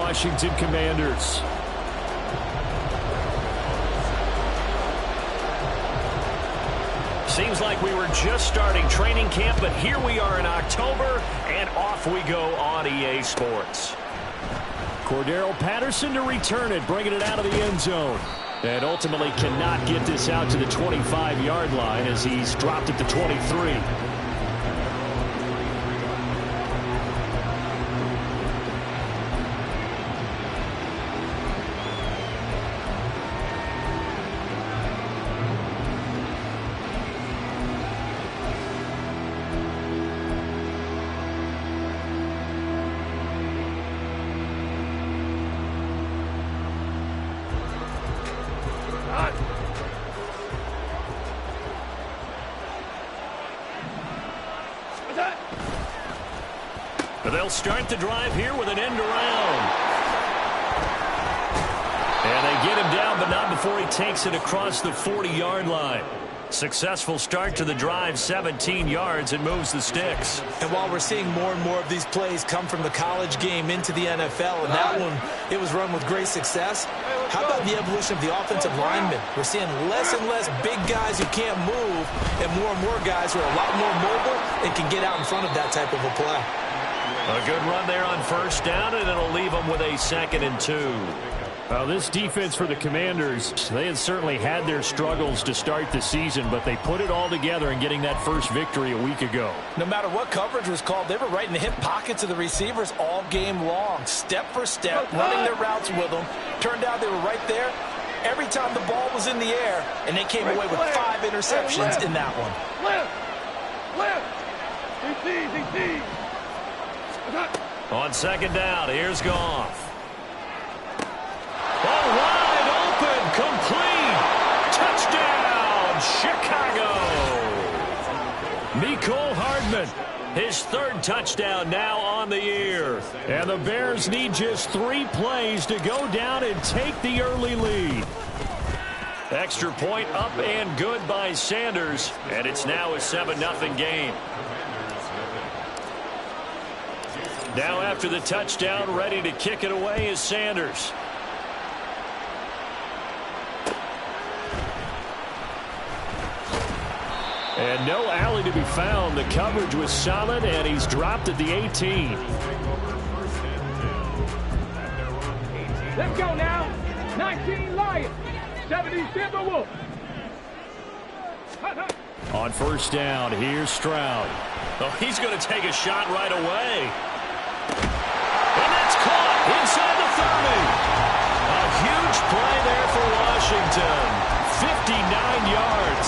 Washington Commanders. Seems like we were just starting training camp, but here we are in October, and off we go on EA Sports. Cordero Patterson to return it, bringing it out of the end zone. And ultimately cannot get this out to the 25-yard line as he's dropped at the 23. They'll start the drive here with an end around. And they get him down, but not before he takes it across the 40-yard line. Successful start to the drive, 17 yards, and moves the sticks. And while we're seeing more and more of these plays come from the college game into the NFL, and that one, it was run with great success, how about the evolution of the offensive linemen? We're seeing less and less big guys who can't move and more guys who are a lot more mobile and can get out in front of that type of a play. A good run there on first down, and it'll leave them with a 2nd and 2. Well, this defense for the Commanders, they had certainly had their struggles to start the season, but they put it all together in getting that first victory a week ago. No matter what coverage was called, they were right in the hip pockets of the receivers all game long, step for step, running their routes with them. Turned out they were right there every time the ball was in the air, and they came away with 5 interceptions in that one. On second down, here's Goff. Oh, wide open, complete. Touchdown, Chicago. Mecole Hardman. His 3rd touchdown now on the year. And the Bears need just 3 plays to go down and take the early lead. Extra point up and good by Sanders, and it's now a 7-0 game. Now after the touchdown, ready to kick it away is Sanders. And no alley to be found. The coverage was solid, and he's dropped at the 18. Let's go now. 19 Lions, 70 Timberwolves. On first down, here's Stroud. Oh, he's going to take a shot right away. And that's caught inside the 30. A huge play there for Washington. 59 yards.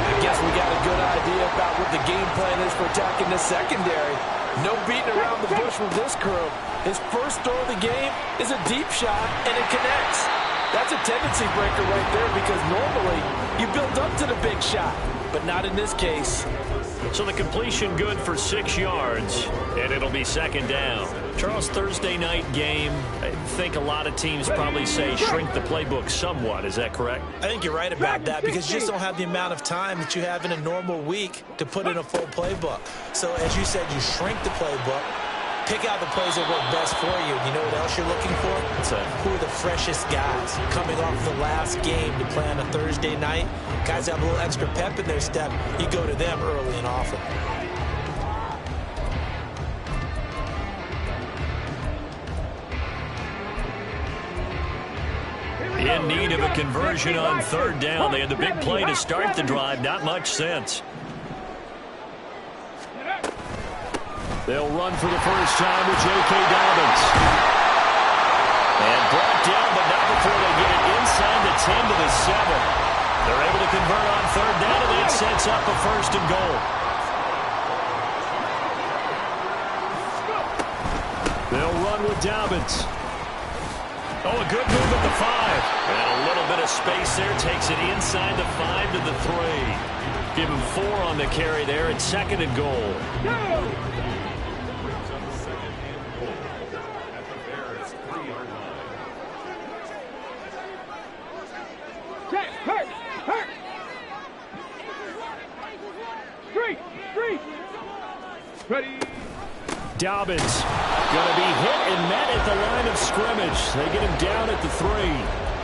I guess we got a good idea about what the game plan is for attacking the secondary. No beating around the bush with this crew. His first throw of the game is a deep shot, and it connects. That's a tendency breaker right there because normally you build up to the big shot, but not in this case. So the completion good for 6 yards, and it'll be second down. Charles, Thursday night game, I think a lot of teams probably say shrink the playbook somewhat. Is that correct? I think you're right about that because you just don't have the amount of time that you have in a normal week to put in a full playbook. So as you said, you shrink the playbook, pick out the plays that work best for you. You know what else you're looking for? Who are the freshest guys coming off the last game to play on a Thursday night? Guys have a little extra pep in their step. You go to them early and often. In need of a conversion on third down. They had the big play to start the drive. Not much sense. They'll run for the first time with J.K. Dobbins. And brought down, but not before they get it inside the 10 to the 7. They're able to convert on third down, and that sets up a 1st and goal. They'll run with Dobbins. Oh, a good move at the 5. And a little bit of space there. Takes it inside the 5 to the 3. Give him 4 on the carry there. It's 2nd and goal. Dobbins. Going to be hit and met at the line of scrimmage. They get him down at the 3.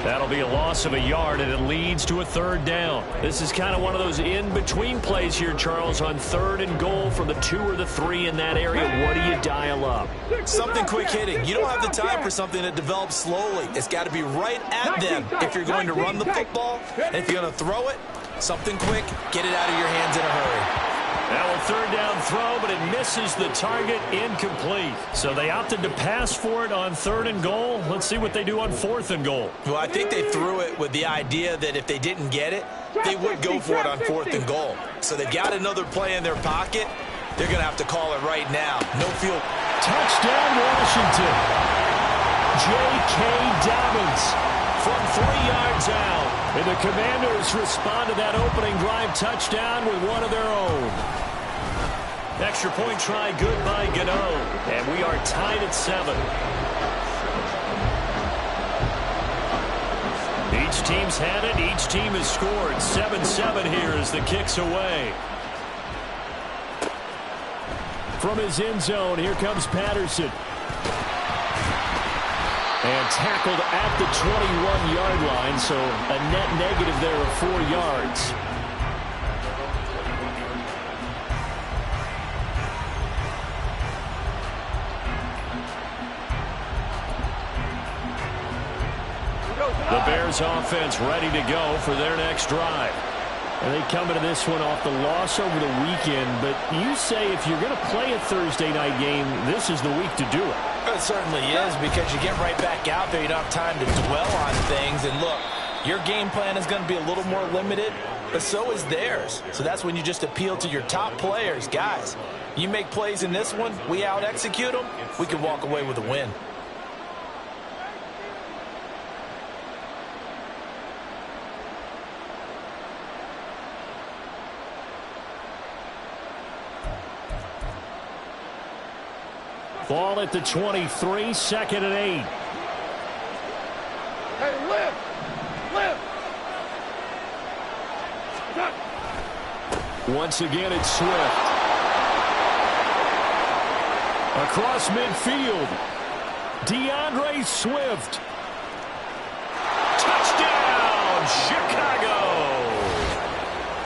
That'll be a loss of a yard, and it leads to a 3rd down. This is kind of one of those in-between plays here, Charles, on 3rd and goal from the 2 or the 3 in that area. What do you dial up? Something quick hitting. You don't have the time for something that develops slowly. It's got to be right at them if you're going to run the football. And if you're going to throw it, something quick, get it out of your hands in a hurry. Now a 3rd down throw, but it misses the target, incomplete. So they opted to pass for it on 3rd and goal. Let's see what they do on 4th and goal. Well, I think they threw it with the idea that if they didn't get it, they would go for it on 4th and goal. So they've got another play in their pocket. They're going to have to call it right now. No field. Touchdown, Washington. J.K. Dobbins from 3 yards out. And the Commanders respond to that opening drive touchdown with one of their own. Extra point try good by Gano. And we are tied at 7. Each team's had it. Each team has scored. 7-7 here as the kick's away. From his end zone, here comes Patterson. And tackled at the 21-yard line, so a net negative there of 4 yards. The Bears offense ready to go for their next drive. And they come into this one off the loss over the weekend, but you say if you're going to play a Thursday night game, this is the week to do it. It certainly is, because you get right back out there. You don't have time to dwell on things. And look, your game plan is going to be a little more limited, but so is theirs. So that's when you just appeal to your top players. Guys, you make plays in this one, we out-execute them, we can walk away with a win. Ball at the 23, 2nd and 8. Hey, lift! Once again, it's Swift. Across midfield. DeAndre Swift. Touchdown, Chicago!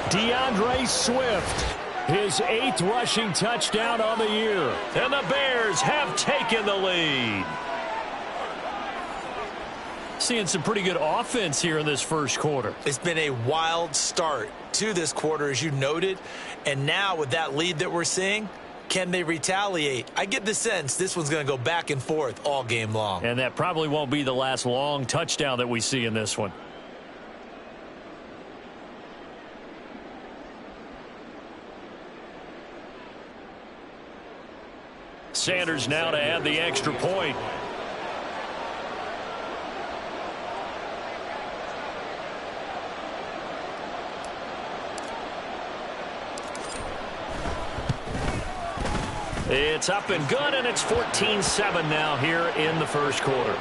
DeAndre Swift. His 8th rushing touchdown on the year. And the Bears have taken the lead. Seeing some pretty good offense here in this first quarter. It's been a wild start to this quarter, as you noted. And now with that lead that we're seeing, can they retaliate? I get the sense this one's going to go back and forth all game long. And that probably won't be the last long touchdown that we see in this one. Sanders now to add the extra point. It's up and good, and it's 14-7 now here in the first quarter.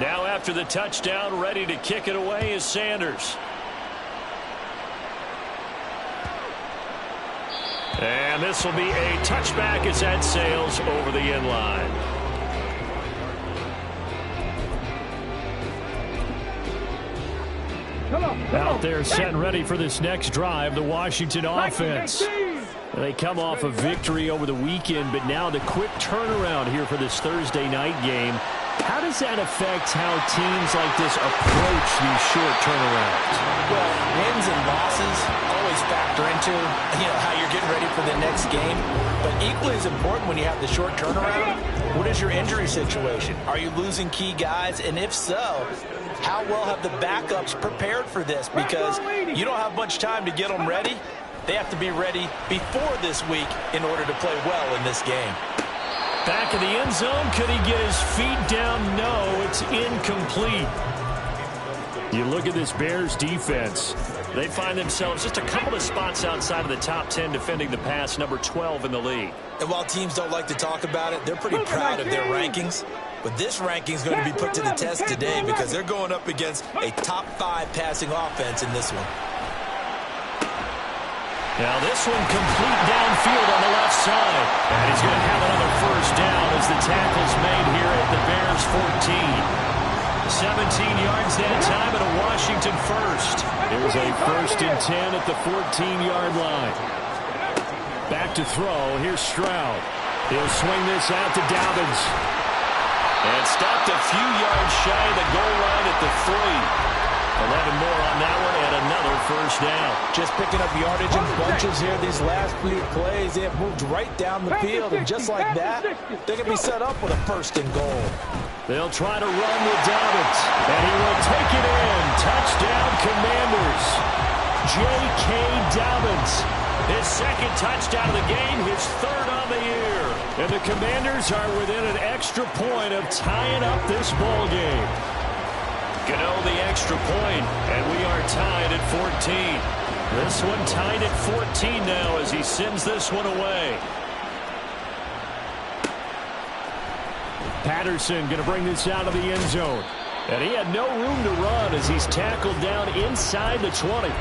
Now after the touchdown, ready to kick it away is Sanders. And this will be a touchback as that sails over the end line. Out there set and ready for this next drive, the Washington offense. They come off a victory over the weekend, but now the quick turnaround here for this Thursday night game. How does that affect how teams like this approach these short turnarounds? Well, wins and losses always factor into, how you're getting ready for the next game. But equally as important when you have the short turnaround, what is your injury situation? Are you losing key guys? And if so, how well have the backups prepared for this? Because you don't have much time to get them ready. They have to be ready before this week in order to play well in this game. Back in the end zone, could he get his feet down? No, it's incomplete. You look at this Bears defense. They find themselves just a couple of spots outside of the top 10 defending the pass, number 12 in the league. And while teams don't like to talk about it, they're pretty proud of their rankings. But this ranking is going to be put to the test today because they're going up against a top 5 passing offense in this one. Now this one complete downfield on the left side. And he's going to have another first down as the tackle's made here at the Bears 14. 17 yards that time and a Washington first. It was a 1st and 10 at the 14-yard line. Back to throw. Here's Stroud. He'll swing this out to Dobbins. And stopped a few yards shy of the goal line at the 3. 11 more on that one and another first down. Just picking up yardage in bunches here these last few plays. They have moved right down the field, and just like that, they can be set up with a 1st and goal. They'll try to run with Dobbins, and he will take it in. Touchdown, Commanders. J.K. Dobbins. His 2nd touchdown of the game, his 3rd on the year. And the Commanders are within an extra point of tying up this ball game. Gano the extra point, and we are tied at 14. This one tied at 14 now as he sends this one away. Patterson going to bring this out of the end zone. And he had no room to run as he's tackled down inside the 20.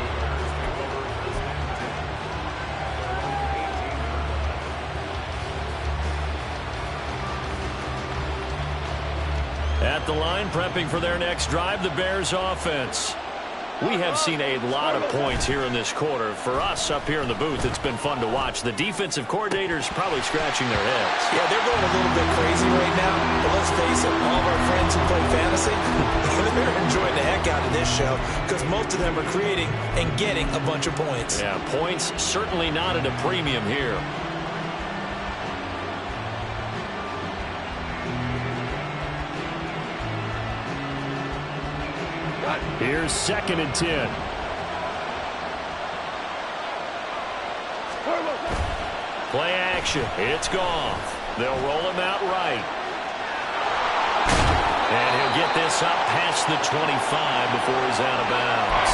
At the line, prepping for their next drive, the Bears offense. We have seen a lot of points here in this quarter. For us up here in the booth, it's been fun to watch. The defensive coordinators probably scratching their heads. Yeah, they're going a little bit crazy right now. But let's face it, all of our friends who play fantasy, they're enjoying the heck out of this show because most of them are creating and getting a bunch of points. Yeah, points certainly not at a premium here. Here's 2nd and 10. Play action. It's Goff. They'll roll him out right. And he'll get this up past the 25 before he's out of bounds.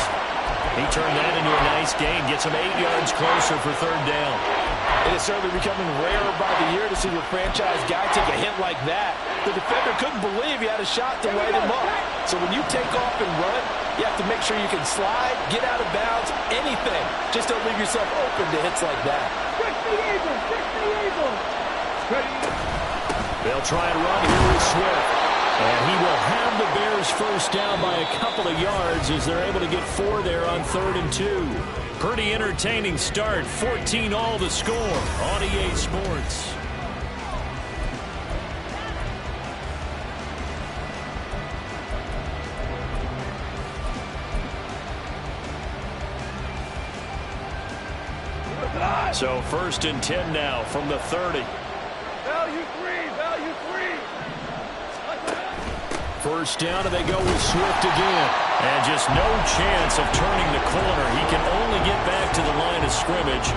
He turned that into a nice gain. Gets him 8 yards closer for 3rd down. It is certainly becoming rarer by the year to see your franchise guy take a hit like that. The defender couldn't believe he had a shot to light him up. So when you take off and run, you have to make sure you can slide, get out of bounds, anything. Just don't leave yourself open to hits like that. They'll try and run here with Swift. And he will have the Bears first down by a couple of yards as they're able to get 4 there on 3rd and 2. Pretty entertaining start. 14 all the score on EA Sports. So 1st and 10 now from the 30. Value 3, value 3. First down, and they go with Swift again. And just no chance of turning the corner. He can only get back to the line of scrimmage.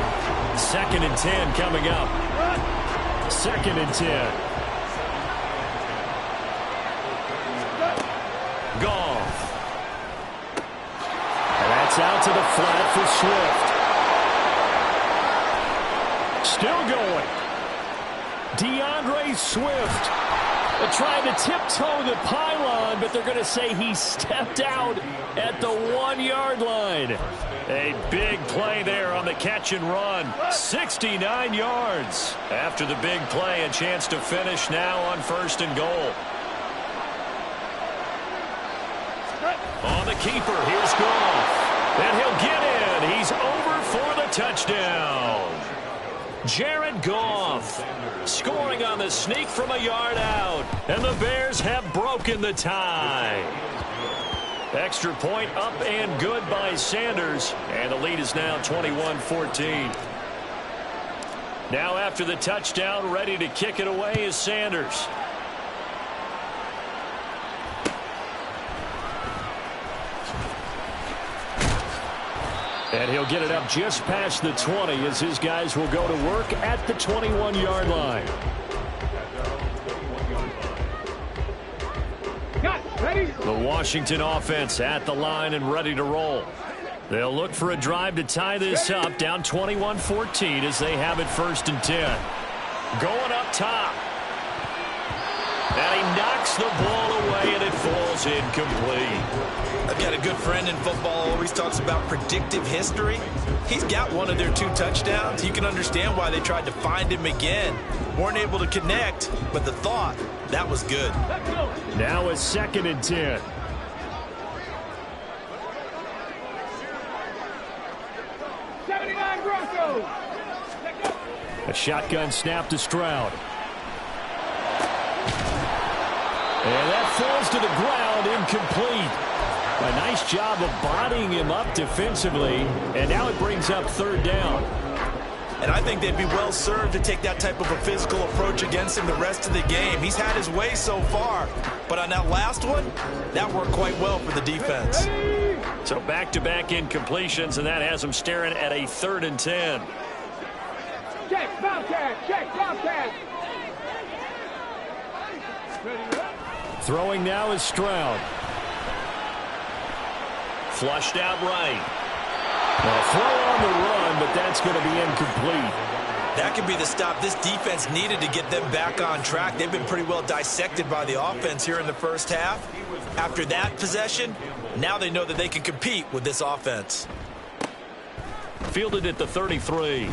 2nd and 10 coming up. 2nd and 10. Goff. And that's out to the flat for Swift. Still going. DeAndre Swift. Trying to tiptoe the pylon, but they're going to say he stepped out at the 1-yard line. A big play there on the catch and run. 69 yards. After the big play, a chance to finish now on 1st and goal. On the keeper, here's Goff. And he'll get in. He's over for the touchdown. Jared Goff scoring on the sneak from a yard out. And the Bears have broken the tie. Extra point up and good by Sanders. And the lead is now 21-14. Now after the touchdown, ready to kick it away is Sanders. And he'll get it up just past the 20 as his guys will go to work at the 21-yard line. The Washington offense at the line and ready to roll. They'll look for a drive to tie this up, down 21-14 as they have it 1st and 10. Going up top. And he knocks the ball away, and it falls incomplete. I've got a good friend in football, always talks about predictive history. He's got one of their 2 touchdowns. You can understand why they tried to find him again. Weren't able to connect, but the thought, that was good. Now it's 2nd and 10. A shotgun snap to Stroud. And that falls to the ground, incomplete. A nice job of bodying him up defensively, and now it brings up 3rd down. And I think they'd be well served to take that type of a physical approach against him the rest of the game. He's had his way so far, but on that last one, that worked quite well for the defense. So back-to-back incompletions, and that has him staring at a 3rd and 10. Check, Bobcat, check, Bobcat. Throwing now is Stroud. Flushed out right. A throw on the run, but that's going to be incomplete. That could be the stop this defense needed to get them back on track. They've been pretty well dissected by the offense here in the first half. After that possession, now they know that they can compete with this offense. Fielded at the 33.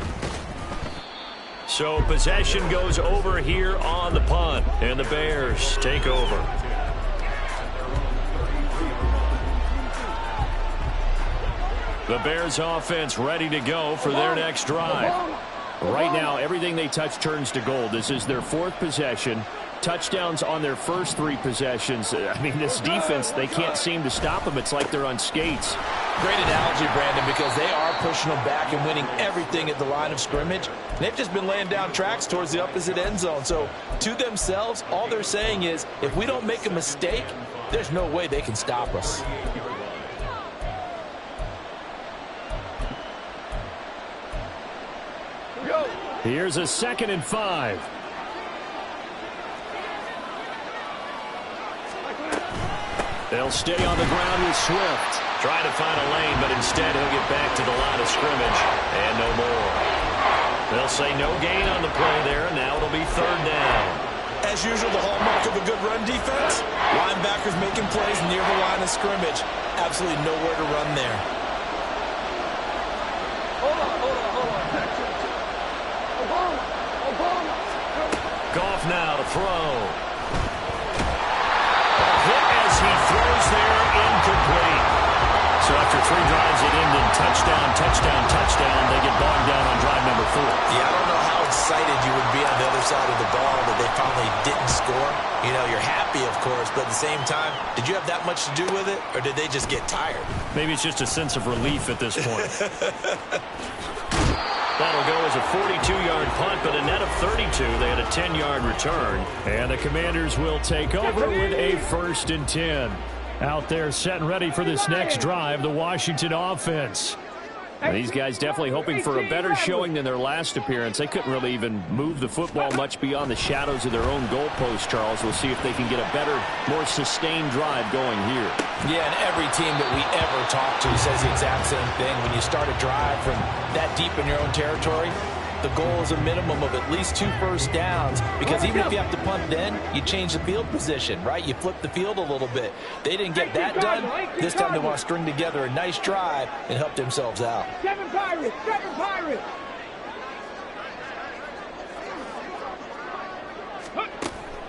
So possession goes over here on the punt, and the Bears take over. The Bears offense ready to go for their next drive. Right now, everything they touch turns to gold. This is their 4th possession. Touchdowns on their first 3 possessions. I mean, this defense, they can't seem to stop them. It's like they're on skates. Great analogy, Brandon, because they are pushing them back and winning everything at the line of scrimmage. They've just been laying down tracks towards the opposite end zone. So to themselves, all they're saying is, if we don't make a mistake, there's no way they can stop us. Here's a 2nd and 5. They'll stay on the ground with Swift. Trying to find a lane, but instead he'll get back to the line of scrimmage. And no more. They'll say no gain on the play there, and now it'll be 3rd down. As usual, the hallmark of a good run defense, linebackers making plays near the line of scrimmage. Absolutely nowhere to run there. Hold on. Goff now to throw. A hit as he throws there, incomplete. So after 3 drives, it ended touchdown, touchdown, touchdown. They get bogged down on drive number 4. Yeah, I don't know how excited you would be on the other side of the ball that they finally didn't score. You know, you're happy, of course, but at the same time, did you have that much to do with it, or did they just get tired? Maybe it's just a sense of relief at this point. That'll go as a 42-yard punt, but a net of 32. They had a 10-yard return. And the Commanders will take over with a 1st and 10. Out there set and ready for this next drive, the Washington offense. And these guys definitely hoping for a better showing than their last appearance. They couldn't really even move the football much beyond the shadows of their own goalpost, Charles. We'll see if they can get a better, more sustained drive going here. Yeah, and every team that we ever talk to says the exact same thing. When you start a drive from that deep in your own territory, the goal is a minimum of at least 2 first downs, because even if you have to punt then, you change the field position, right? You flip the field a little bit. They didn't get that done. This time they want to string together a nice drive and help themselves out. 7 Pirates, 7 Pirates.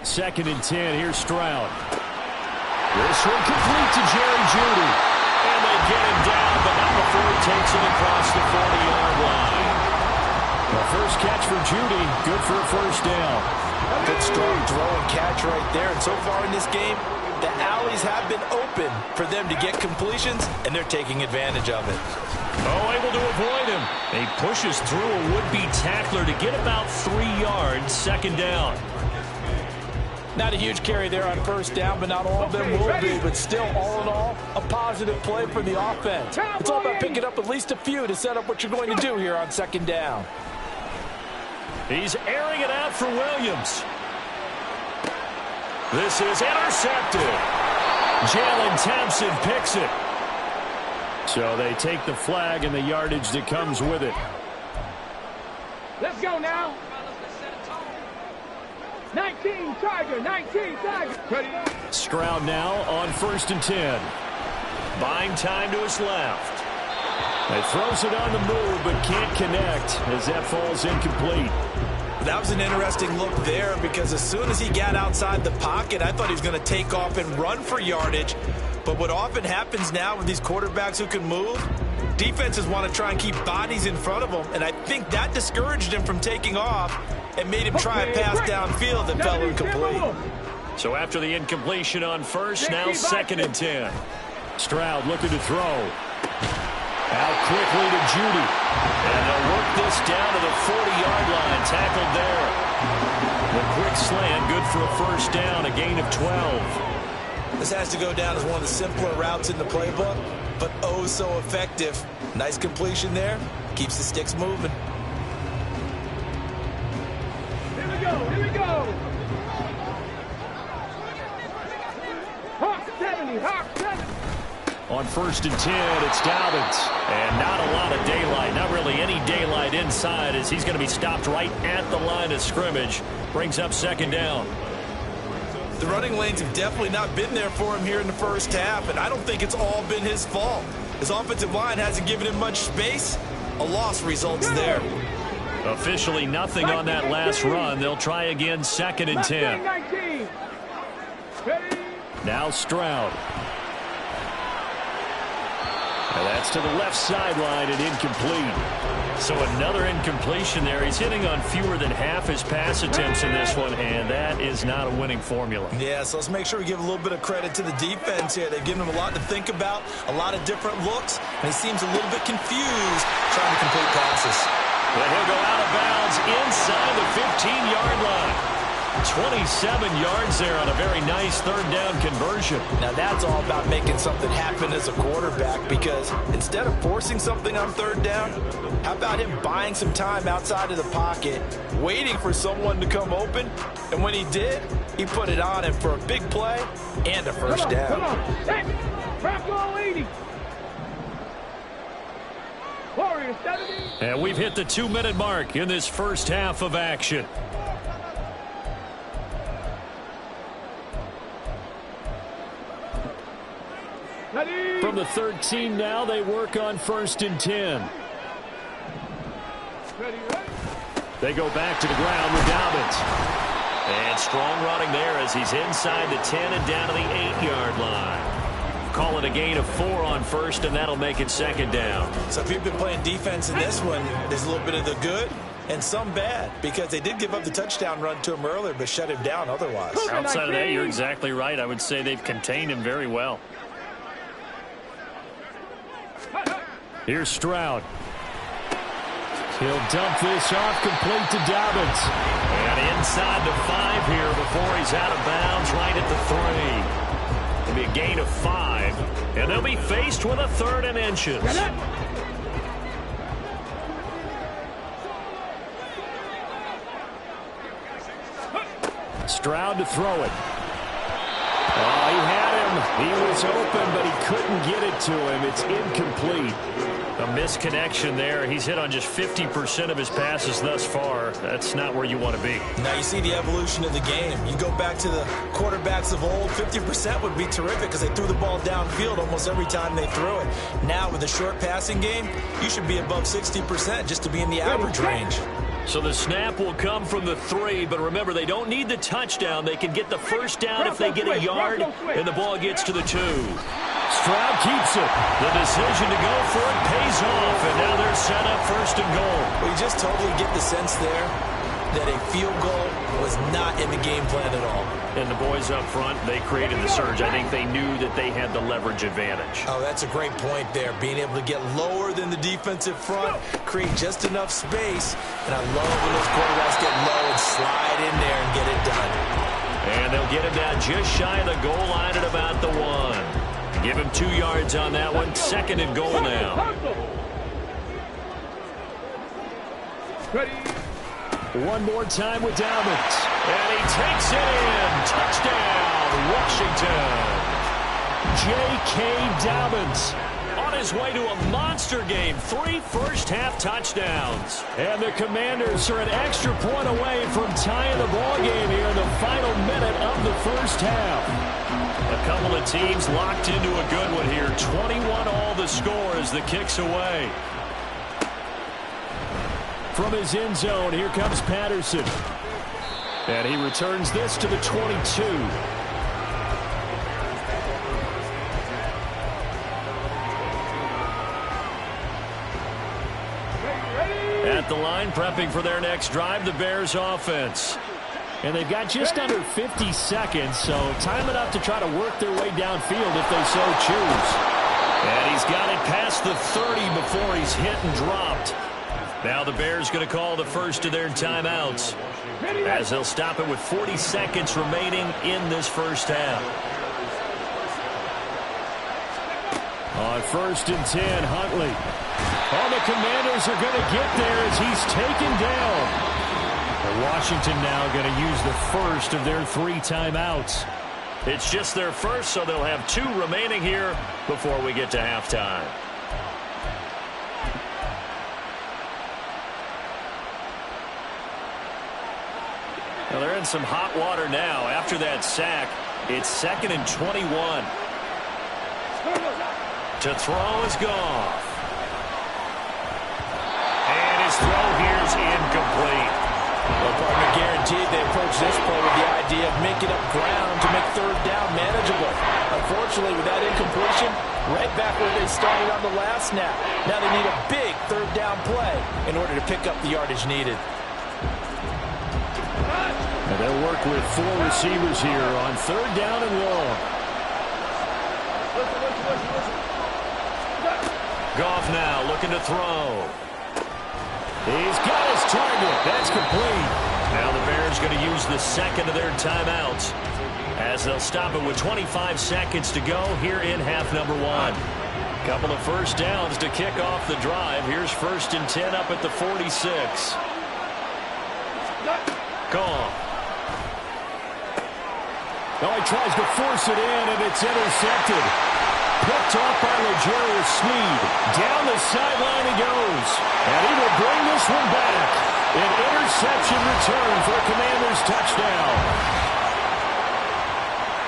2nd and 10, here's Stroud. This one complete to Jerry Jeudy. And they get him down, but not before he takes him across the 40-yard line. The first catch for Jeudy, good for a 1st down. Good strong throw and catch right there. And so far in this game, the alleys have been open for them to get completions, and they're taking advantage of it. Oh, able to avoid him. He pushes through a would-be tackler to get about 3 yards, 2nd down. Not a huge carry there on 1st down, but not all of them will be. But still, all in all, a positive play for the offense. It's all about picking up at least a few to set up what you're going to do here on 2nd down. He's airing it out for Williams. This is intercepted. Jalen Thompson picks it. So they take the flag and the yardage that comes with it. Let's go now. 19 Tiger, 19 Tiger. Ready? Stroud now on 1st and 10. Buying time to his left. He throws it on the move but can't connect as that falls incomplete. That was an interesting look there because as soon as he got outside the pocket, I thought he was going to take off and run for yardage. But what often happens now with these quarterbacks who can move, defenses want to try and keep bodies in front of them, and I think that discouraged him from taking off and made him try a pass downfield that fell incomplete. So after the incompletion on 1st, now 2nd and 10. Stroud looking to throw. Out quickly to Judy. And they'll work this down to the 40-yard line. Tackled there. The quick slant, good for a 1st down, a gain of 12. This has to go down as one of the simpler routes in the playbook, but oh so effective. Nice completion there. Keeps the sticks moving. Here we go, here we go. Hawk 70, Hawk 70. On 1st and 10, it's Dobbins. And not a lot of daylight, not really any daylight inside as he's going to be stopped right at the line of scrimmage. Brings up 2nd down. The running lanes have definitely not been there for him here in the 1st half, and I don't think it's all been his fault. His offensive line hasn't given him much space. A loss results there. Officially nothing on that last run. They'll try again 2nd and 10. 19. Ready? Now Stroud. And that's to the left sideline and incomplete. So another incompletion there. He's hitting on fewer than half his pass attempts in this one, and that is not a winning formula. Yeah, so let's make sure we give a little bit of credit to the defense here. They've given him a lot to think about, a lot of different looks, and he seems a little bit confused trying to complete passes. But he'll go out of bounds inside the 15-yard line. 27 yards there on a very nice 3rd down conversion. Now that's all about making something happen as a quarterback, because instead of forcing something on 3rd down, how about him buying some time outside of the pocket, waiting for someone to come open, and when he did, he put it on him for a big play and a 1st down. Come on, hey, Bronco 80. Warriors 70. And we've hit the 2-minute mark in this 1st half of action. From the 13 now, they work on 1st and 10. They go back to the ground with Dobbins. And strong running there as he's inside the 10 and down to the 8-yard line. Call it a gain of 4 on 1st, and that'll make it 2nd down. So if you've been playing defense in this one, there's a little bit of the good and some bad, because they did give up the touchdown run to him earlier, but shut him down otherwise. Outside of that, you're exactly right. I would say they've contained him very well. Here's Stroud. He'll dump this off complete to Dobbins. And inside the 5 here before he's out of bounds right at the 3. It'll be a gain of 5. And they'll be faced with a 3rd and inches. Stroud to throw it. Oh, he had him. He was open, but he couldn't get it to him. It's incomplete. A misconnection there. He's hit on just 50% of his passes thus far. That's not where you want to be. Now you see the evolution of the game. You go back to the quarterbacks of old, 50% would be terrific because they threw the ball downfield almost every time they threw it. Now with the short passing game, you should be above 60% just to be in the average range. So the snap will come from the 3, but remember, they don't need the touchdown. They can get the 1st down if they get a yard, and the ball gets to the 2. Stroud keeps it. The decision to go for it pays off, and now they're set up 1st and goal. Well, you just totally get the sense there that a field goal was not in the game plan at all. And the boys up front, they created the surge. I think they knew that they had the leverage advantage. Oh, that's a great point there. Being able to get lower than the defensive front, create just enough space. And I love when those quarterbacks get low and slide in there and get it done. And they'll get him down just shy of the goal line at about the 1. Give him 2 yards on that one. 2nd and goal now. Ready. One more time with Dobbins. And he takes it in. Touchdown, Washington. J.K. Dobbins on his way to a monster game. 3 first-half touchdowns. And the Commanders are an extra point away from tying the ball game here in the final minute of the first half. A couple of teams locked into a good one here. 21 all the score as the kick's away. From his end zone, here comes Patterson. And he returns this to the 22. At the line, prepping for their next drive, the Bears offense. And they've got just under 50 seconds, so time enough to try to work their way downfield if they so choose. And he's got it past the 30 before he's hit and dropped. Now the Bears going to call the first of their timeouts, as they'll stop it with 40 seconds remaining in this first half. On 1st and 10, Huntley. Oh, the Commanders are going to get there as he's taken down. And Washington now going to use the first of their 3 timeouts. It's just their first, so they'll have 2 remaining here before we get to halftime. Well, they're in some hot water now. After that sack, it's 2nd and 21. To throw is Goff. And his throw here is incomplete. Well, partner, guaranteed they approach this play with the idea of making up ground to make 3rd down manageable. Unfortunately, with that incompletion, right back where they started on the last snap. Now they need a big 3rd down play in order to pick up the yardage needed. And they'll work with 4 receivers here on 3rd down and long. Goff now looking to throw. He's got his target. That's complete. Now the Bears going to use the 2nd of their timeouts, as they'll stop it with 25 seconds to go here in half number 1. Couple of first downs to kick off the drive. Here's 1st and 10 up at the 46. Goff. Now he tries to force it in, and it's intercepted. Picked off by L'Jarius Sneed. Down the sideline he goes. And he will bring this one back. An interception return for a Commanders touchdown.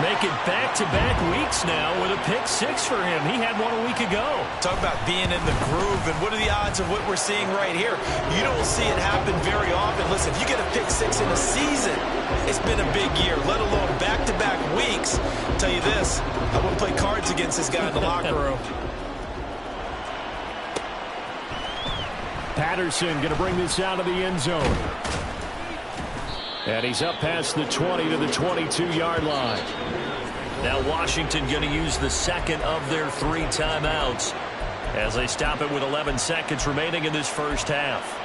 Make it back-to-back weeks now with a pick 6 for him. He had one a week ago. Talk about being in the groove, and what are the odds of what we're seeing right here? You don't see it happen very often. Listen, if you get a pick 6 in a season, it's been a big year, let alone back-to-back weeks. I'll tell you this, I wouldn't play cards against this guy in the locker room. Patterson going to bring this out of the end zone. And he's up past the 20 to the 22-yard line. Now Washington going to use the 2nd of their 3 timeouts, as they stop it with 11 seconds remaining in this first half.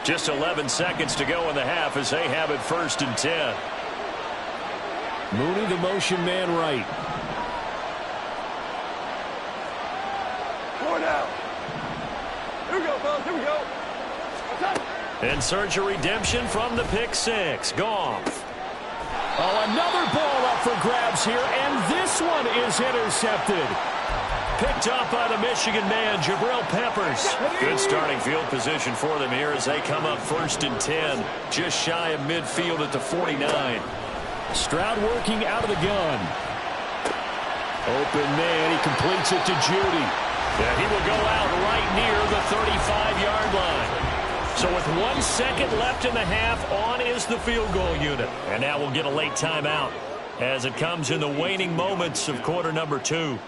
Just 11 seconds to go in the half as they have it 1st and 10. Mooney, the motion man right. 4 down. Here we go, fellas. Here we go. In search of redemption from the pick 6. Goff. Oh, another ball up for grabs here, and this one is intercepted. Picked up by the Michigan man, Jabril Peppers. Good starting field position for them here as they come up 1st and 10. Just shy of midfield at the 49. Stroud working out of the gun. Open man, he completes it to Judy. Yeah, he will go out right near the 35-yard line. So with 1 second left in the half, on is the field goal unit. And now we'll get a late timeout as it comes in the waning moments of quarter number 2.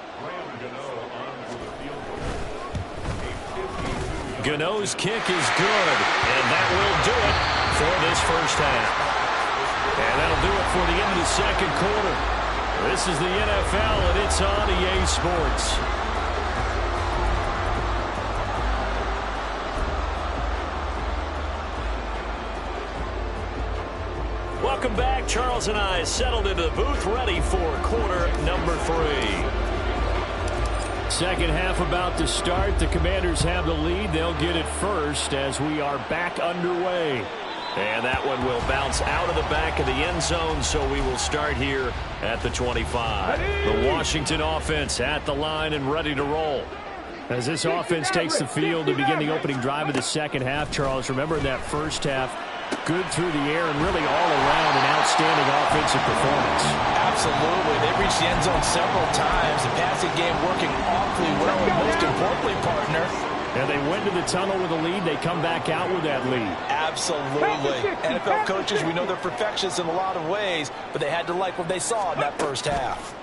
Gano's kick is good, and that will do it for this first half. And that'll do it for the end of the second quarter. This is the NFL, and it's on EA Sports. Welcome back. Charles and I settled into the booth, ready for quarter number 3. Second half about to start. The Commanders have the lead. They'll get it first as we are back underway. And that one will bounce out of the back of the end zone, so we will start here at the 25. The Washington offense at the line and ready to roll. As this offense takes the field to begin the opening drive of the second half, Charles, remember in that first half, good through the air and really all around an outstanding offensive performance. Absolutely. They reached the end zone several times. The passing game working awfully well, and most importantly, partner, and they went to the tunnel with a lead. They come back out with that lead. Absolutely. NFL coaches, we know they're perfectionists in a lot of ways, but they had to like what they saw in that first half.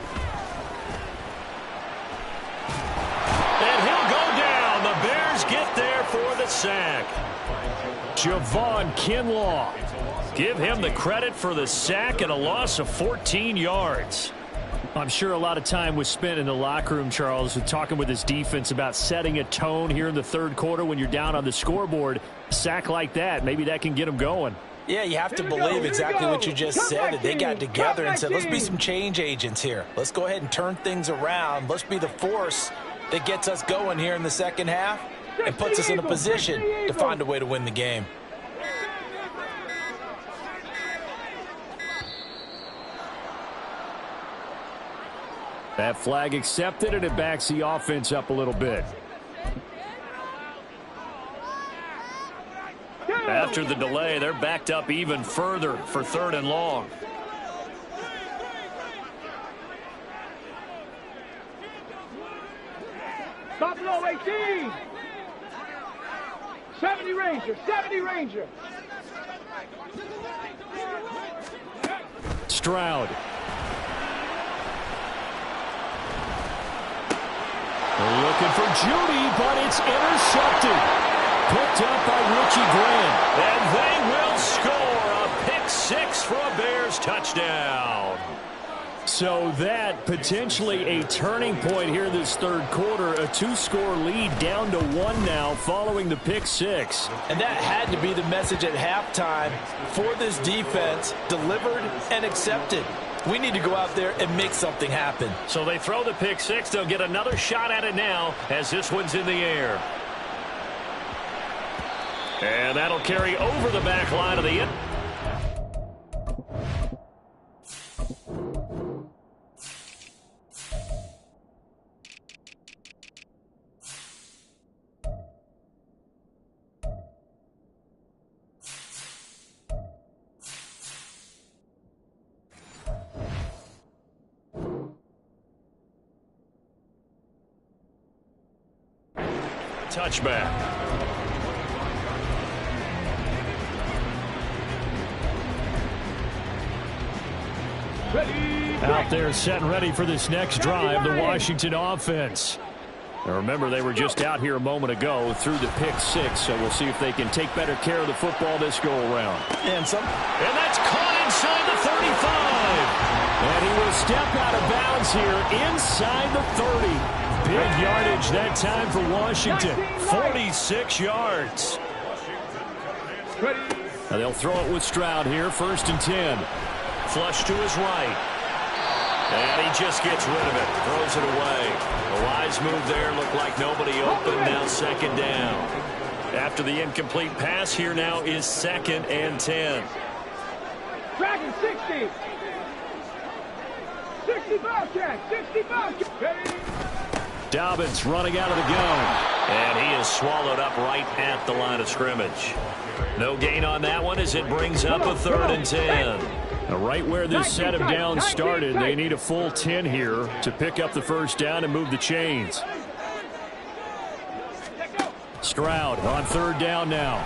And he'll go down. The Bears get there for the sack. Javon Kinlaw. Give him the credit for the sack and a loss of 14 yards. I'm sure a lot of time was spent in the locker room, Charles, with talking with his defense about setting a tone here in the third quarter when you're down on the scoreboard. A sack like that, maybe that can get them going. Yeah, you have to believe exactly what you just said, that they got together and said, let's be some change agents here. Let's go ahead and turn things around. Let's be the force that gets us going here in the second half and puts us in a position to find a way to win the game. That flag accepted, and it backs the offense up a little bit. After the delay, they're backed up even further for 3rd and long. Stop low, 18. 70 Ranger, 70 Ranger. Stroud. Looking for Judy, but it's intercepted. Picked up by Richie Grant. And they will score a pick 6 for a Bears touchdown. So that potentially a turning point here this third quarter. A 2-score lead down to 1 now following the pick 6. And that had to be the message at halftime for this defense, delivered and accepted. We need to go out there and make something happen. So they throw the pick 6. They'll get another shot at it now as this one's in the air. And that'll carry over the back line of the end. Touchback. Out there set and ready for this next drive, the Washington offense. Now remember, they were just out here a moment ago through the pick 6, so we'll see if they can take better care of the football this go-around. And that's caught inside the 35. And he will step out of bounds here inside the 30. Big yardage that time for Washington. 46 yards. Now they'll throw it with Stroud here, 1st and 10. Flush to his right. And he just gets rid of it. Throws it away. A wise move there. Looked like nobody open. Now 2nd down. After the incomplete pass, here now is 2nd and 10. Dragon 60. 65 catch. 65 catch. Dobbins running out of the gun. And he is swallowed up right at the line of scrimmage. No gain on that one as it brings up a 3rd and 10. Now right where this set of downs started, they need a full 10 here to pick up the 1st down and move the chains. Stroud on 3rd down now.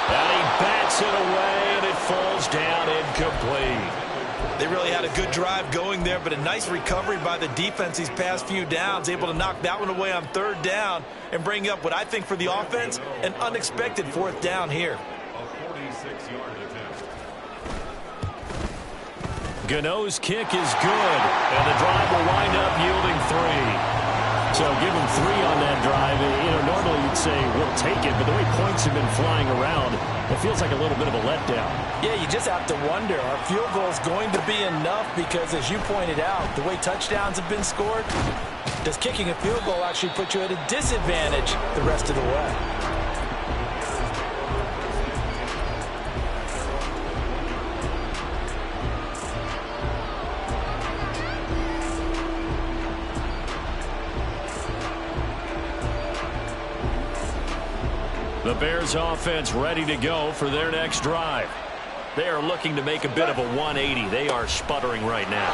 And he bats it away, and it falls down incomplete. They really had a good drive going there, but a nice recovery by the defense these past few downs, able to knock that one away on 3rd down and bring up what I think for the offense, an unexpected 4th down here. Gano's kick is good, and the drive will wind up yielding 3. So give him 3 on that drive. Normally you'd say, we'll take it, but the way points have been flying around, it feels like a little bit of a letdown. Yeah, you just have to wonder, are field goals going to be enough? Because as you pointed out, the way touchdowns have been scored, does kicking a field goal actually put you at a disadvantage the rest of the way? The Bears offense ready to go for their next drive. They are looking to make a bit of a 180. They are sputtering right now.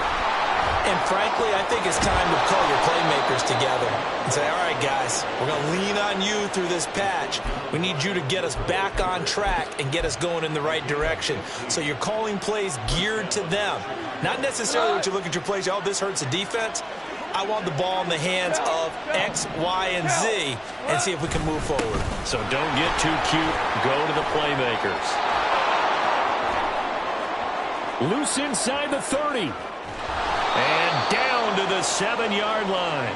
And frankly, I think it's time to call your playmakers together and say, all right, guys, we're going to lean on you through this patch. We need you to get us back on track and get us going in the right direction. So you're calling plays geared to them. Not necessarily what you look at your plays, oh, this hurts the defense. I want the ball in the hands of X, Y, and Z and see if we can move forward. So don't get too cute. Go to the playmakers. Loose inside the 30. And down to the 7-yard line.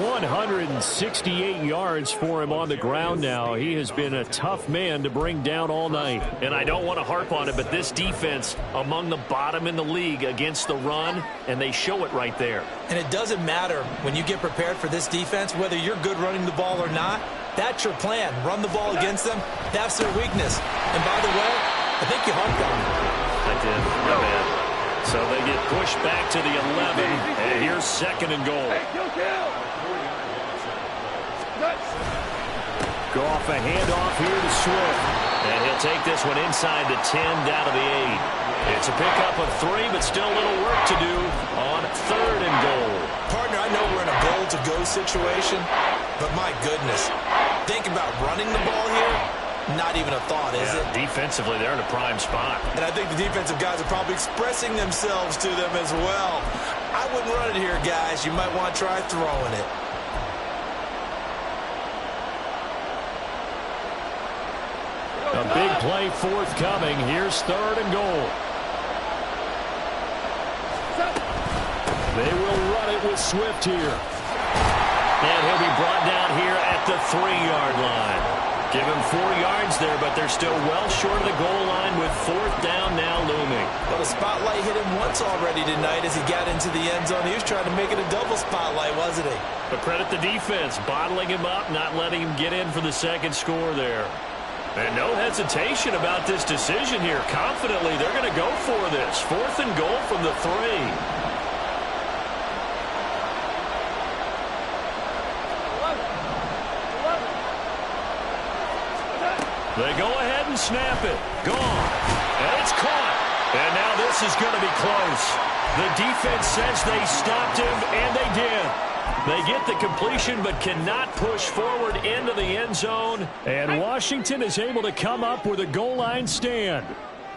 168 yards for him on the ground now. He has been a tough man to bring down all night. And I don't want to harp on it, but this defense among the bottom in the league against the run, and they show it right there. And it doesn't matter when you get prepared for this defense, whether you're good running the ball or not, that's your plan. Run the ball against them. That's their weakness. And by the way, I think you harped on it. I did. My bad. So they get pushed back to the 11, and here's 2nd and goal. Go off a handoff here to Swift. And he'll take this one inside the 10, down to the 8. It's a pickup of 3, but still a little work to do on 3rd and goal. Partner, I know we're in a goal-to-go situation, but my goodness, think about running the ball here. Not even a thought, is it? Defensively, they're in a prime spot. And I think the defensive guys are probably expressing themselves to them as well. I wouldn't run it here, guys. You might want to try throwing it. A big play forthcoming. Here's 3rd and goal. They will run it with Swift here. And he'll be brought down here at the 3-yard line. Give him 4 yards there, but they're still well short of the goal line with 4th down now looming. Well, the spotlight hit him once already tonight as he got into the end zone. He was trying to make it a double spotlight, wasn't he? But credit the defense, bottling him up, not letting him get in for the 2nd score there. And no hesitation about this decision here. Confidently, they're going to go for this. 4th and goal from the 3. They go ahead and snap it. Gone. And it's caught. And now this is going to be close. The defense says they stopped him, and they did. They get the completion but cannot push forward into the end zone. And Washington is able to come up with a goal line stand.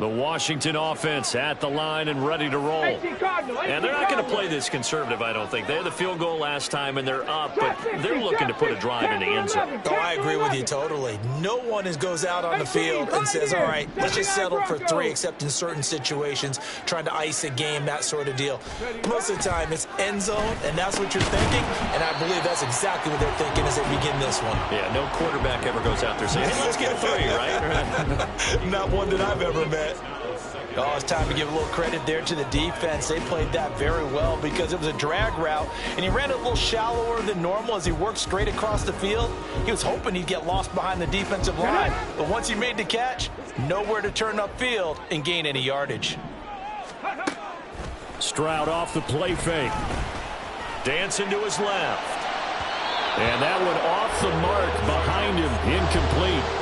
The Washington offense at the line and ready to roll. And they're not going to play this conservative, I don't think. They had the field goal last time, and they're up, but they're looking to put a drive in the end zone. Oh, I agree with you totally. No one goes out on the field and says, all right, let's just settle for 3, except in certain situations, trying to ice a game, that sort of deal. Most of the time, it's end zone, and that's what you're thinking, and I believe that's exactly what they're thinking as they begin this one. Yeah, no quarterback ever goes out there saying, hey, let's get 3, right? Not one that I've ever met. Oh, it's time to give a little credit there to the defense. They played that very well because it was a drag route, and he ran it a little shallower than normal as he worked straight across the field. He was hoping he'd get lost behind the defensive line, but once he made the catch, nowhere to turn upfield and gain any yardage. Stroud off the play fake. Dancing to his left. And that one off the mark behind him, incomplete.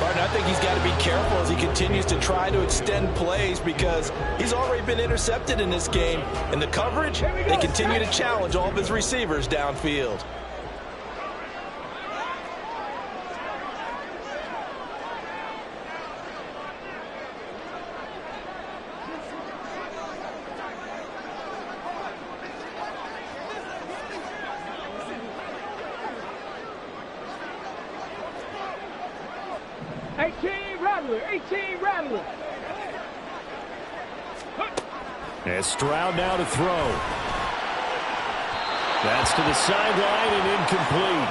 Martin, I think he's got to be careful as he continues to try to extend plays because he's already been intercepted in this game. And the coverage, they continue to challenge all of his receivers downfield. And Stroud now to throw. That's to the sideline and incomplete.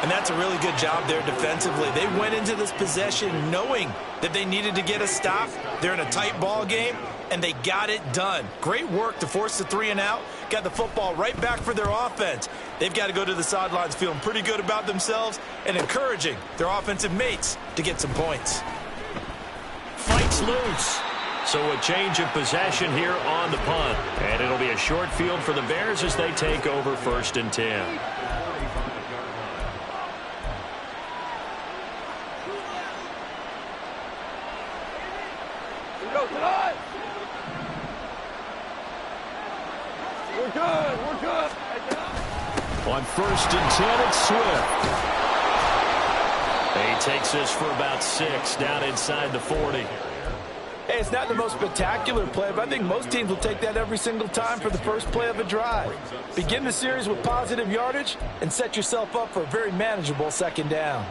And that's a really good job there defensively. They went into this possession knowing that they needed to get a stop. They're in a tight ball game, and they got it done. Great work to force the 3 and out. Got the football right back for their offense. They've got to go to the sidelines feeling pretty good about themselves and encouraging their offensive mates to get some points. Fights loose. So a change of possession here on the punt. And it'll be a short field for the Bears as they take over 1st and 10. We're good. We're good. On 1st and 10, it's Swift. He takes this for about 6 down inside the 40. Hey, it's not the most spectacular play, but I think most teams will take that every single time for the first play of a drive. Begin the series with positive yardage and set yourself up for a very manageable 2nd down.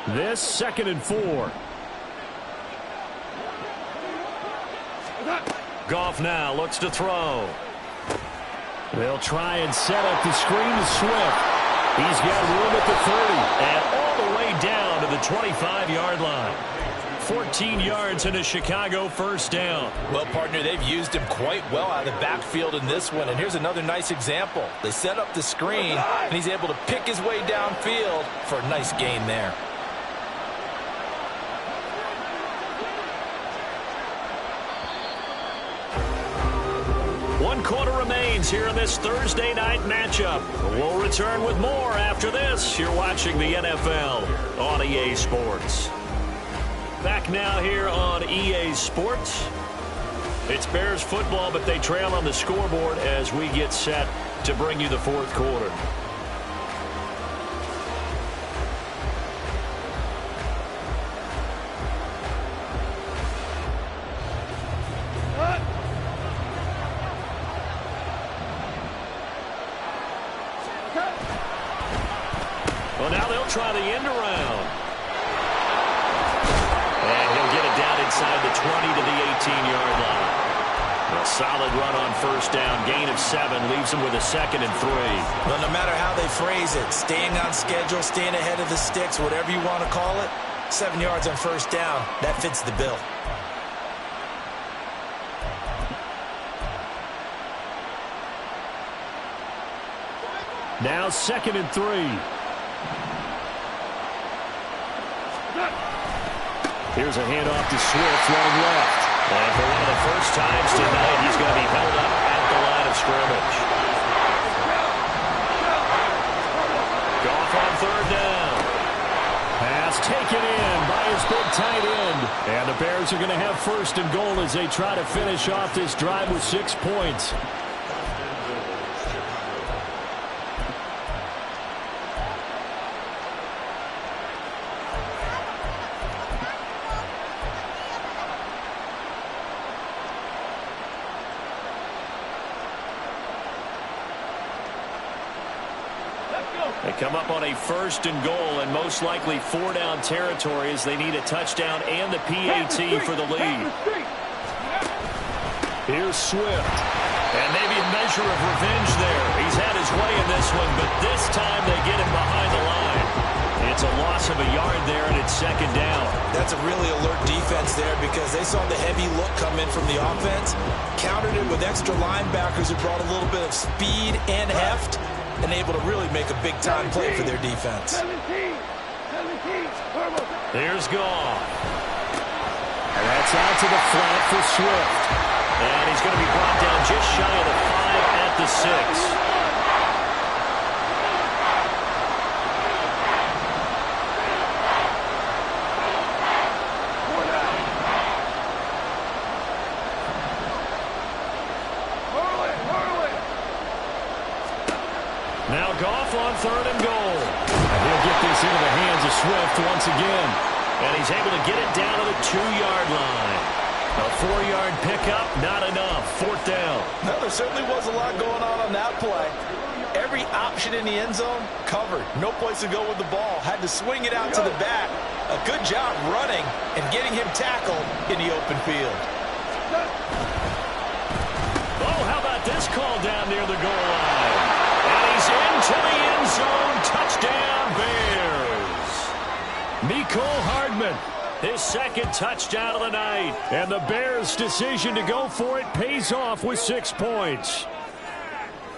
This 2nd and 4. Goff now looks to throw. They'll try and set up the screen to Swift. He's got room at the 30 and all the way down to the 25-yard line. 14 yards and a Chicago 1st down. Well, partner, they've used him quite well out of the backfield in this one. And here's another nice example. They set up the screen, and he's able to pick his way downfield for a nice gain there. One quarter remains here in this Thursday night matchup. We'll return with more after this. You're watching the NFL on EA Sports. Back now here on EA Sports. It's Bears football, but they trail on the scoreboard as we get set to bring you the 4th quarter. Well, now they'll try the end around. And he'll get it down inside the 20 to the 18-yard line. A solid run on 1st down. Gain of 7 leaves him with a 2nd and 3. Well, no matter how they phrase it, staying on schedule, staying ahead of the sticks, whatever you want to call it, 7 yards on 1st down, that fits the bill. Now 2nd and 3. Here's a handoff to Swift, running left. And for one of the first times tonight, he's going to be held up at the line of scrimmage. Goff on 3rd down. Pass taken in by his big tight end. And the Bears are going to have 1st and goal as they try to finish off this drive with 6 points. They come up on a 1st and goal and most likely 4-down territory as they need a touchdown and the PAT for the lead. Here's Swift. And maybe a measure of revenge there. He's had his way in this one, but this time they get him behind the line. It's a loss of a yard there, and it's 2nd down. That's a really alert defense there because they saw the heavy look come in from the offense, countered it with extra linebackers who brought a little bit of speed and heft, and able to really make a big-time play for their defense. Here's Goff. And that's out to the flat for Swift. And he's going to be brought down just shy of the 5 at the 6. Now Goff on 3rd and goal. And he'll get this into the hands of Swift once again. And he's able to get it down to the 2-yard line. A 4-yard pickup, not enough. 4th down. No, there certainly was a lot going on that play. Every option in the end zone covered. No place to go with the ball. Had to swing it out to the back. A good job running and getting him tackled in the open field. Oh, how about this call down near the goal line? And he's into the end zone. Touchdown, Bears. Mecole Hardman, his 2nd touchdown of the night. And the Bears' decision to go for it pays off with 6 points.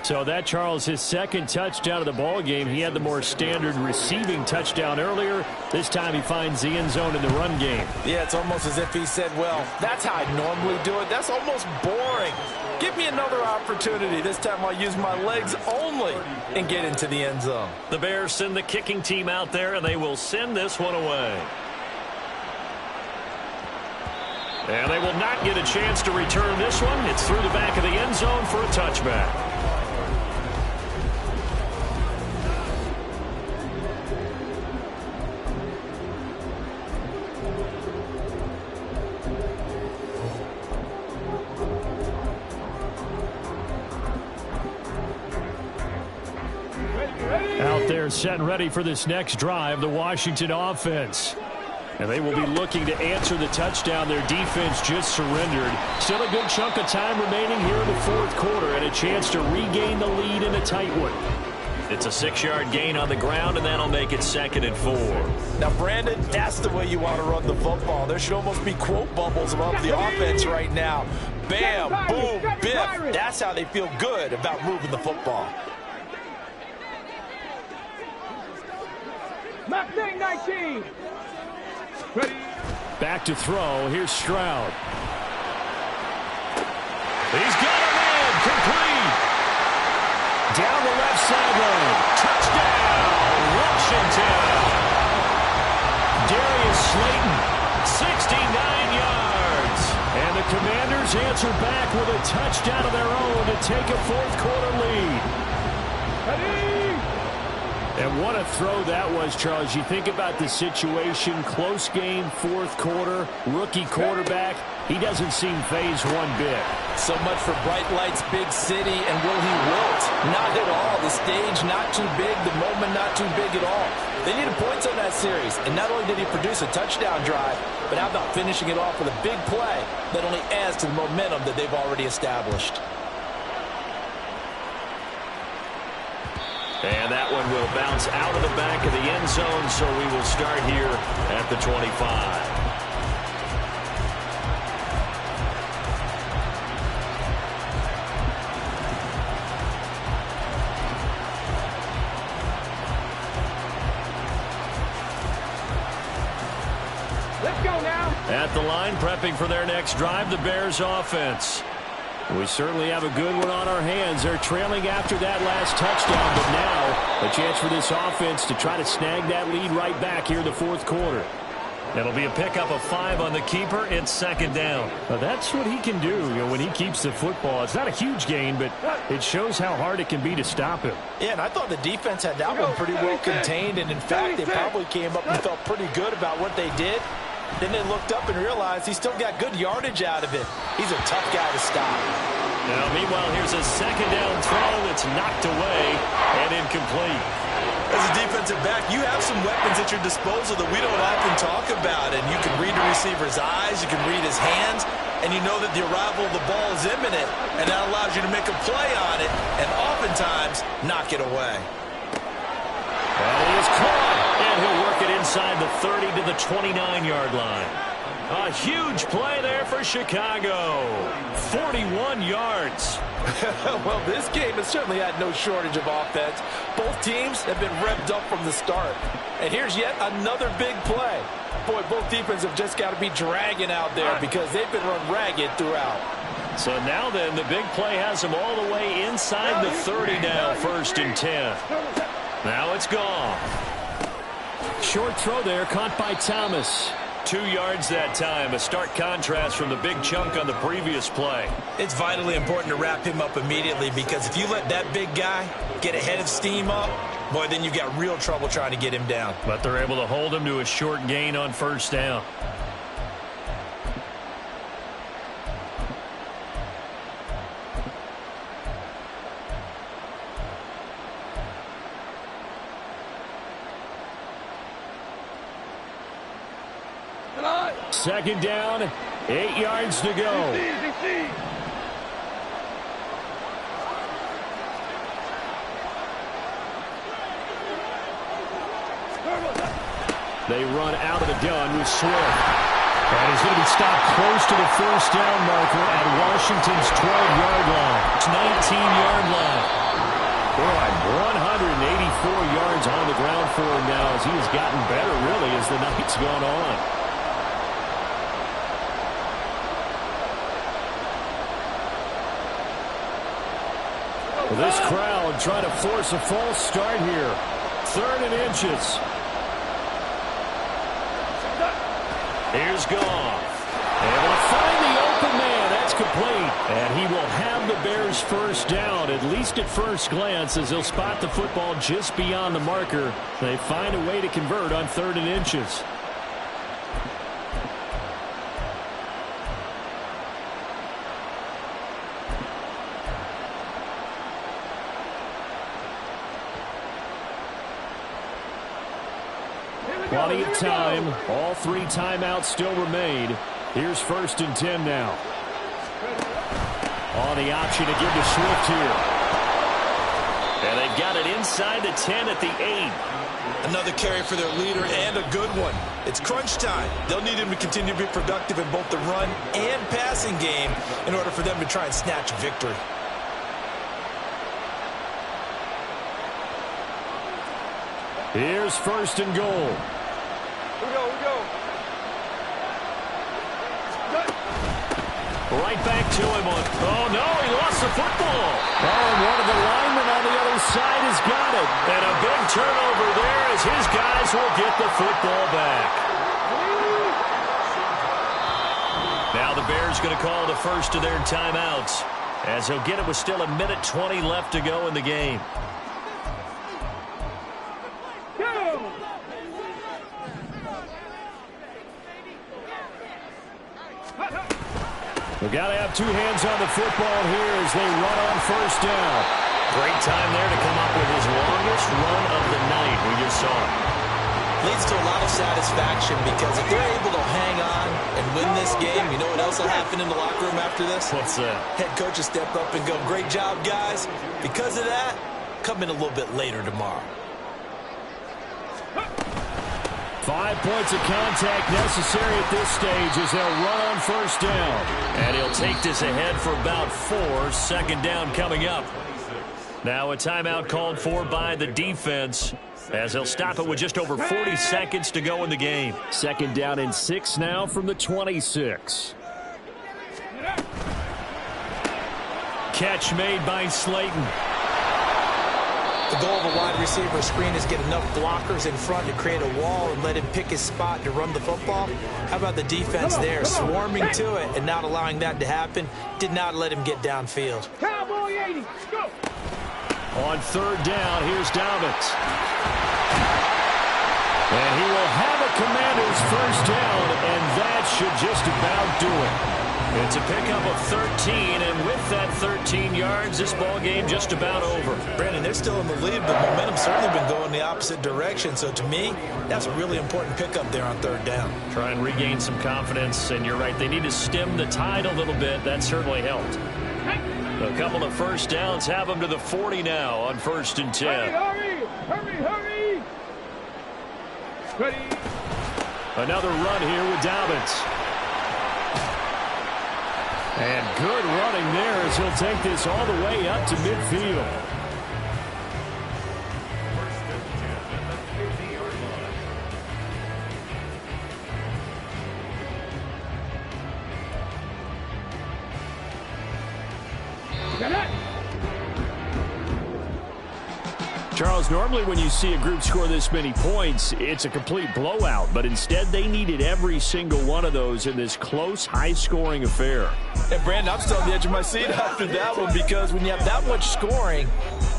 So that, Charles, his 2nd touchdown of the ball game. He had the more standard receiving touchdown earlier. This time he finds the end zone in the run game. Yeah, it's almost as if he said, well, that's how I normally do it. That's almost boring. Give me another opportunity. This time I'll use my legs only and get into the end zone. The Bears send the kicking team out there, and they will send this one away. And they will not get a chance to return this one. It's through the back of the end zone for a touchback. Out there set and ready for this next drive, the Washington offense. And they will be looking to answer the touchdown their defense just surrendered. Still a good chunk of time remaining here in the fourth quarter and a chance to regain the lead in a tight one. It's a 6-yard gain on the ground, and that'll make it 2nd and 4. Now, Brandon, that's the way you want to run the football. There should almost be quote bubbles above the offense right now. Bam, boom, biff. That's how they feel good about moving the football. Mustang 19. Ready. Back to throw. Here's Stroud. He's got a man. Complete. Down the left sideline. Touchdown, Washington. Darius Slayton, 69 yards. And the Commanders answer back with a touchdown of their own to take a fourth-quarter lead. Ready. And what a throw that was, Charles. You think about the situation, close game, fourth quarter, rookie quarterback. He doesn't seem phased one bit. So much for bright lights, big city, and will he wilt? Not at all. The stage not too big, the moment not too big at all. They needed points on that series, and not only did he produce a touchdown drive, but how about finishing it off with a big play that only adds to the momentum that they've already established. And that one will bounce out of the back of the end zone, so we will start here at the 25. Let's go now. At the line, prepping for their next drive, the Bears offense. We certainly have a good one on our hands. They're trailing after that last touchdown, but now a chance for this offense to try to snag that lead right back here in the fourth quarter. That'll be a pickup of 5 on the keeper. It's 2nd down. Well, that's what he can do, when he keeps the football. It's not a huge gain, but it shows how hard it can be to stop him. Yeah, and I thought the defense had that one pretty well contained, and in fact, they probably came up and felt pretty good about what they did. Then they looked up and realized he still got good yardage out of it. He's a tough guy to stop. Now, meanwhile, here's a 2nd down throw that's knocked away and incomplete. As a defensive back, you have some weapons at your disposal that we don't often talk about. And you can read the receiver's eyes, you can read his hands, and you know that the arrival of the ball is imminent. And that allows you to make a play on it and oftentimes knock it away. And he is caught. And he'll work it inside the 30 to the 29-yard line. A huge play there for Chicago. 41 yards. Well, this game has certainly had no shortage of offense. Both teams have been revved up from the start. And here's yet another big play. Boy, both defenses have just got to be dragging out there because they've been run ragged throughout. So now then, the big play has them all the way inside the 30 now, 1st and 10. Now it's gone. Short throw there, caught by Thomas. 2 yards that time, a stark contrast from the big chunk on the previous play. It's vitally important to wrap him up immediately because if you let that big guy get a head of steam up, boy, then you've got real trouble trying to get him down. But they're able to hold him to a short gain on 1st down. Second down, 8 yards to go. They run out of the gun with Swift. And he's going to be stopped close to the 1st down marker at Washington's 12-yard line. 19-yard line. Boy, 184 yards on the ground for him now as he has gotten better, really, as the night's gone on. Well, this crowd trying to force a false start here. 3rd and inches. Here's Goff. Able to find the open man. That's complete. And he will have the Bears first down, at least at first glance, as he'll spot the football just beyond the marker. They find a way to convert on 3rd and inches. Plenty of time. All 3 timeouts still remain. Here's 1st and 10 now. On the option to give to Swift here. And they've got it inside the 10 at the 8. Another carry for their leader, and a good one. It's crunch time. They'll need him to continue to be productive in both the run and passing game in order for them to try and snatch victory. Here's 1st and goal. We go. Right back to him on. Oh, no, he lost the football. Oh, and one of the linemen on the other side has got it. And a big turnover there as his guys will get the football back. Now the Bears going to call the first of their timeouts, as he'll get it with still 1:20 left to go in the game. We've got to have 2 hands on the football here as they run on 1st down. Great time there to come up with his longest run of the night. We just saw it. Leads to a lot of satisfaction because if they're able to hang on and win this game, you know what else will happen in the locker room after this? What's that? Head coach will step up and go, "Great job, guys." Because of that, come in a little bit later tomorrow. 5 points of contact necessary at this stage as they'll run on 1st down. And he'll take this ahead for about 4. 2nd down coming up. Now a timeout called for by the defense, as they'll stop it with just over 40 seconds to go in the game. 2nd down and 6 now from the 26. Catch made by Slayton. The goal of a wide receiver screen is get enough blockers in front to create a wall and let him pick his spot to run the football. How about the defense there, swarming to it and not allowing that to happen? Did not let him get downfield. Cowboy 80, go! On 3rd down, here's Dobbins. And he will have a Commanders first down, and that should just about do it. It's a pickup of 13, and with that 13 yards, this ball game just about over. Brandon, they're still in the lead, but momentum's certainly been going the opposite direction. So to me, that's a really important pickup there on 3rd down. Try and regain some confidence, and you're right, they need to stem the tide a little bit. That certainly helped. A couple of first downs have them to the 40 now on 1st and 10. Hurry! Ready? Another run here with Dobbins. And good running there as he'll take this all the way up to midfield. Charles, normally when you see a group score this many points, it's a complete blowout. But instead, they needed every single one of those in this close, high-scoring affair. And, Brandon, I'm still on the edge of my seat after that one because when you have that much scoring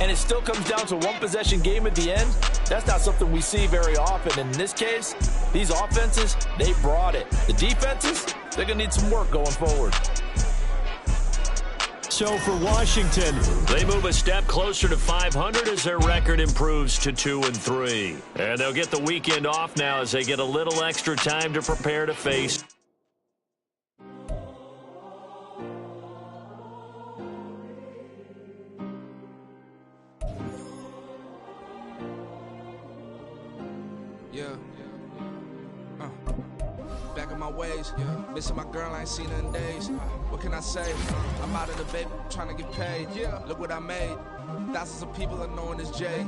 and it still comes down to a one-possession game at the end, that's not something we see very often. And in this case, these offenses, they brought it. The defenses, they're going to need some work going forward. So for Washington, they move a step closer to 500 as their record improves to 2-3. And they'll get the weekend off now as they get a little extra time to prepare to face. Back in my ways, missing my girl, I ain't seen her in days. What can I say? I'm out of the baby, trying to get paid. Look what I made. Thousands of people are knowing this Jay.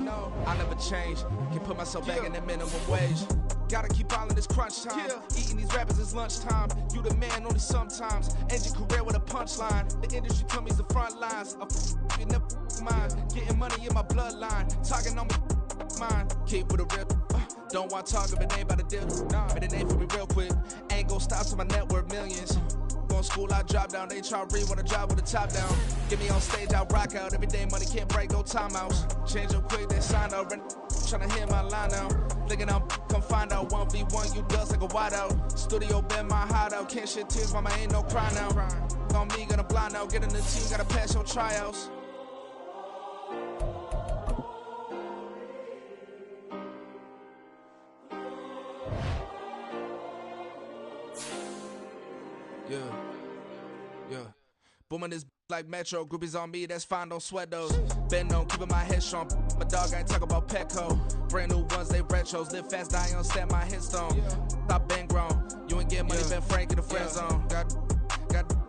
I never change. Can put myself back in that minimum wage. Gotta keep all in this crunch time. Eating these rappers is lunchtime. You the man only sometimes. End your career with a punchline. The industry tell me the front lines. You never mind. Getting money in my bloodline. Talking on me mine. Keep with a rip. Don't want to talk if it ain't about the deal. But it ain't for me real quick. Ain't gon' stop till my net worth millions. Going school, I drop down. They try to read when I drive with the top down. Get me on stage, I rock out. Every day money can't break, no timeouts. Change up quick, they sign up. Tryna hit my line now. Thinking I'm come find out 1v1, you dust like a wideout. Studio been my hideout. Can't shed tears, mama ain't no cry now. On me, gonna blind out. Get in the team, gotta pass your tryouts. Yeah. Booming this like Metro. Groupies on me, that's fine, don't sweat those. Been on, keeping my head strong. My dog ain't talking about Petco. Brand new ones, they retros. Live fast, die on, set my headstone. Stop been grown. You ain't get money, been Frank in the friend zone. Got